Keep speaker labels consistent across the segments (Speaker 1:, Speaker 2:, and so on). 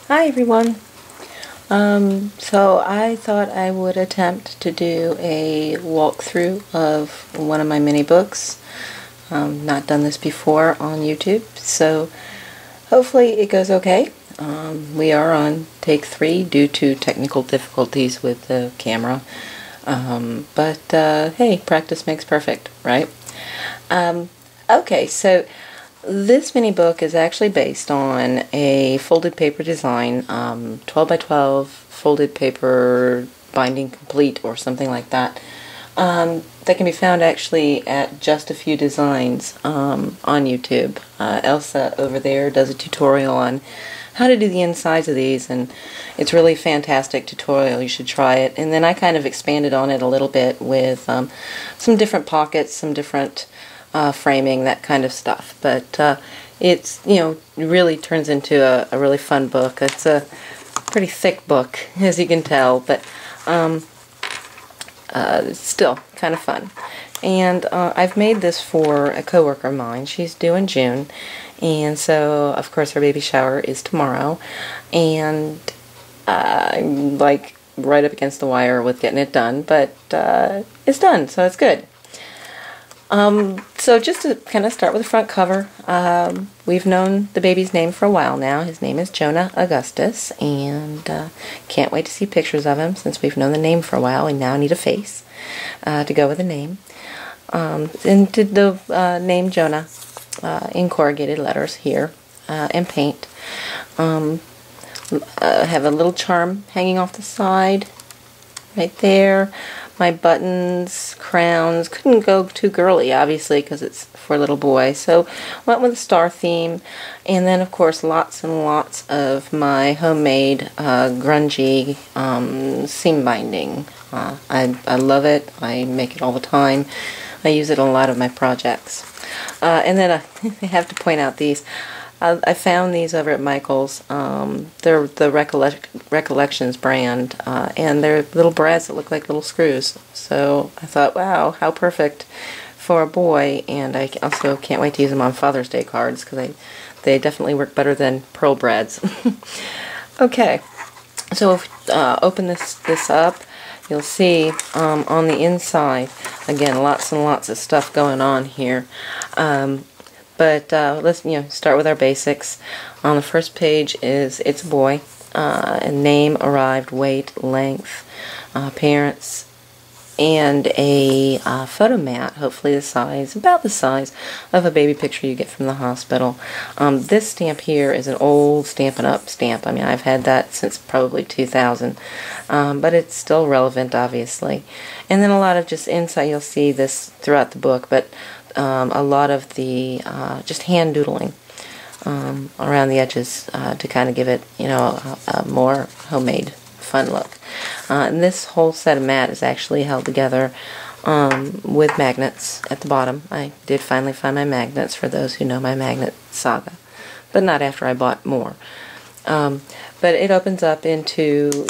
Speaker 1: Hi everyone. So I thought I would attempt to do a walkthrough of one of my mini books. Not done this before on YouTube, so hopefully it goes okay. We are on take 3 due to technical difficulties with the camera. But hey, practice makes perfect, right? Okay, so this mini book is actually based on a folded paper design, 12 by 12 folded paper binding complete or something like that. That can be found actually at JustafewDesigns on YouTube. Elsa over there does a tutorial on how to do the insides of these, and it's really fantastic tutorial. You should try it. And then I kind of expanded on it a little bit with some different pockets, some different framing, that kind of stuff. But it's, really turns into a really fun book. It's a pretty thick book, as you can tell, but it's still kind of fun. And I've made this for a coworker of mine. She's due in June, and so of course her baby shower is tomorrow, and I'm like right up against the wire with getting it done, but it's done, so it's good. So just to kind of start with the front cover, we've known the baby's name for a while now. His name is Jonah Augustus, and can't wait to see pictures of him since we've known the name for a while. We now need a face to go with the name. And did the name Jonah in corrugated letters here and paint. Have a little charm hanging off the side right there. My buttons, crowns, couldn't go too girly, obviously, because it's for a little boy, so went with a star theme. And then, of course, lots and lots of my homemade grungy seam binding. I love it. I make it all the time. I use it in a lot of my projects. And then I have to point out these. I found these over at Michael's. They're the Recollections brand, and they're little brads that look like little screws. So I thought, wow, how perfect for a boy, and I also can't wait to use them on Father's Day cards, because they definitely work better than pearl brads. Okay, so if open this up, you'll see on the inside, again, lots and lots of stuff going on here. But let's start with our basics. On the first page is it's a boy, name, arrived, weight, length, parents, and a photo mat, hopefully about the size of a baby picture you get from the hospital. This stamp here is an old Stampin' Up! Stamp. I mean, I've had that since probably 2000, but it's still relevant, obviously. And then a lot of just inside, you'll see this throughout the book, but a lot of the just hand doodling around the edges to kind of give it, a more homemade, fun look. And this whole set of mat is actually held together with magnets at the bottom. I did finally find my magnets, for those who know my magnet saga, but not after I bought more. But it opens up into,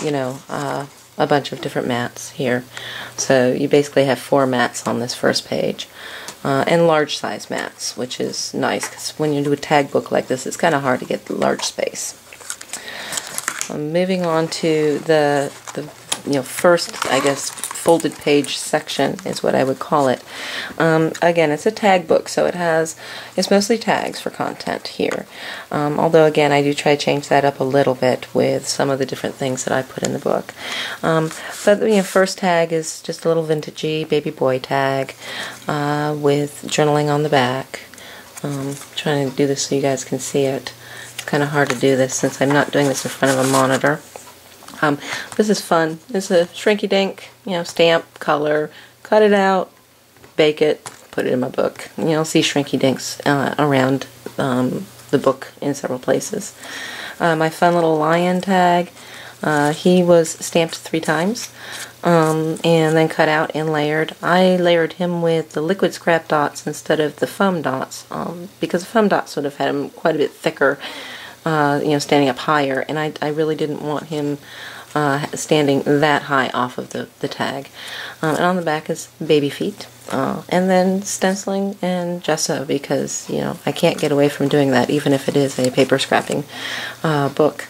Speaker 1: a bunch of different mats here. So you basically have 4 mats on this first page. And large size mats, which is nice, because when you do a tag book like this, it's kind of hard to get the large space. Moving on to the first, I guess, folded page section is what I would call it. Again, it's a tag book, so it's mostly tags for content here. Although, again, I do try to change that up a little bit with some of the different things that I put in the book. But first tag is just a little vintagey baby boy tag with journaling on the back. Trying to do this so you guys can see it. It's kind of hard to do this since I'm not doing this in front of a monitor. This is fun. It's a shrinky-dink, stamp, color, cut it out, bake it, put it in my book. You'll see shrinky-dinks around the book in several places. My fun little lion tag, he was stamped 3 times and then cut out and layered. I layered him with the liquid scrap dots instead of the foam dots, because the foam dots would have had him quite a bit thicker, standing up higher, and I really didn't want him standing that high off of the tag. And on the back is baby feet, and then stenciling and gesso, because I can't get away from doing that, even if it is a paper scrapping book.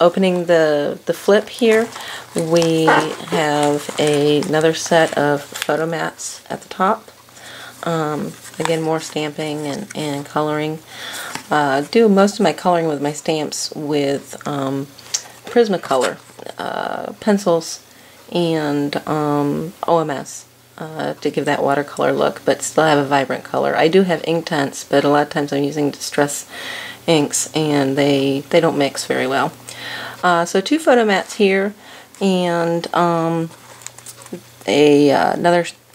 Speaker 1: Opening the flip here, we have another set of photo mats at the top. Again, more stamping and coloring. Do most of my coloring with my stamps with Prismacolor pencils and OMS to give that watercolor look, but still have a vibrant color. I do have Inktense, but a lot of times I'm using Distress inks, and they don't mix very well. So 2 photo mats here, and another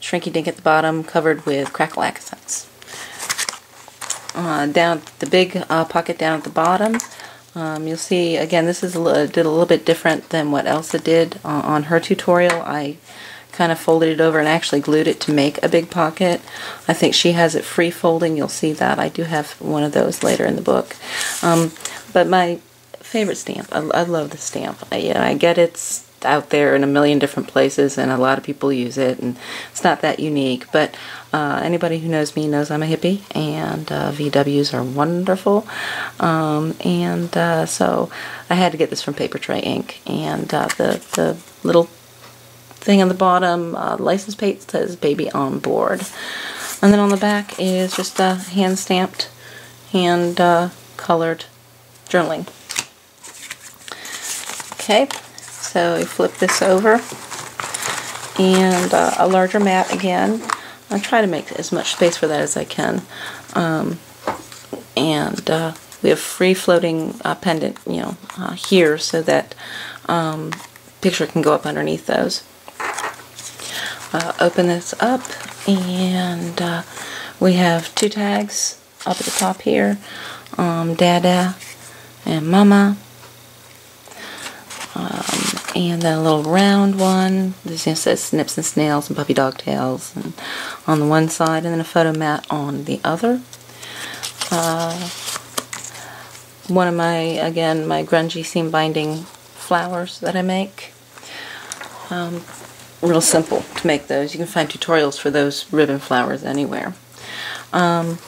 Speaker 1: shrinky dink at the bottom covered with crackle accents. Down the big pocket down at the bottom, you'll see again this is did a little bit different than what Elsa did on her tutorial. I kind of folded it over and actually glued it to make a big pocket. I think she has it free folding. You'll see that. I do have one of those later in the book. But my favorite stamp, I love the stamp. I get it's out there in a million different places and a lot of people use it, and it's not that unique, but anybody who knows me knows I'm a hippie, and VWs are wonderful, so I had to get this from Paper Tray Ink, and the little thing on the bottom, license plate says baby on board, and then on the back is just a hand stamped, hand colored journaling. Okay, so we flip this over, and a larger mat again. I'll try to make as much space for that as I can, and we have free floating pendant, here, so that picture can go up underneath those. Open this up, and we have 2 tags up at the top here, Dada and Mama, and then a little round one. This says Snips and Snails and Puppy Dog Tails and on the one side, and then a photo mat on the other. One of my grungy seam binding flowers that I make. Real simple to make those. You can find tutorials for those ribbon flowers anywhere. In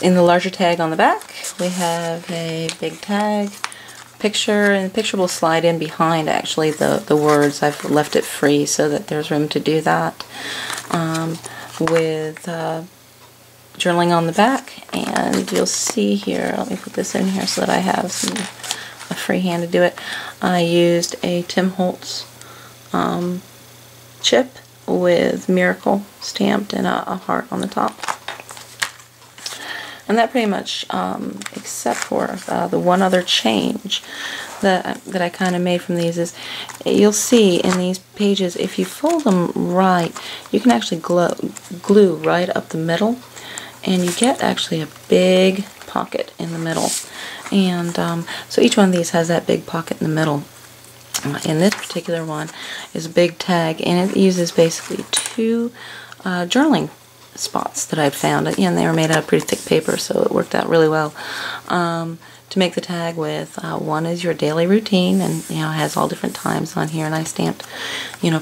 Speaker 1: the larger tag on the back, we have a big tag picture, and the picture will slide in behind actually the words. I've left it free so that there's room to do that. With journaling on the back, and you'll see here, let me put this in here so that I have a free hand to do it. I used a Tim Holtz chip with Miracle stamped and a heart on the top. And that pretty much, except for the one other change that I kind of made from these, is you'll see in these pages, if you fold them right, you can actually glue right up the middle, and you get actually a big pocket in the middle. And so each one of these has that big pocket in the middle. And this particular one is a big tag, and it uses basically 2 journaling spots that I'd found, and they were made out of pretty thick paper, so it worked out really well to make the tag with. One is your daily routine, and it has all different times on here, and I stamped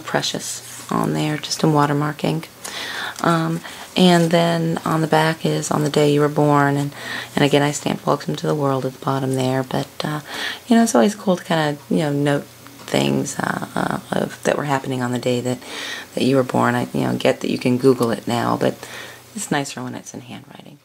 Speaker 1: precious on there just in watermark ink. And then on the back is on the day you were born, and again I stamped welcome to the world at the bottom there, but it's always cool to kind of note things that were happening on the day that you were born. I get that you can Google it now, but it's nicer when it's in handwriting.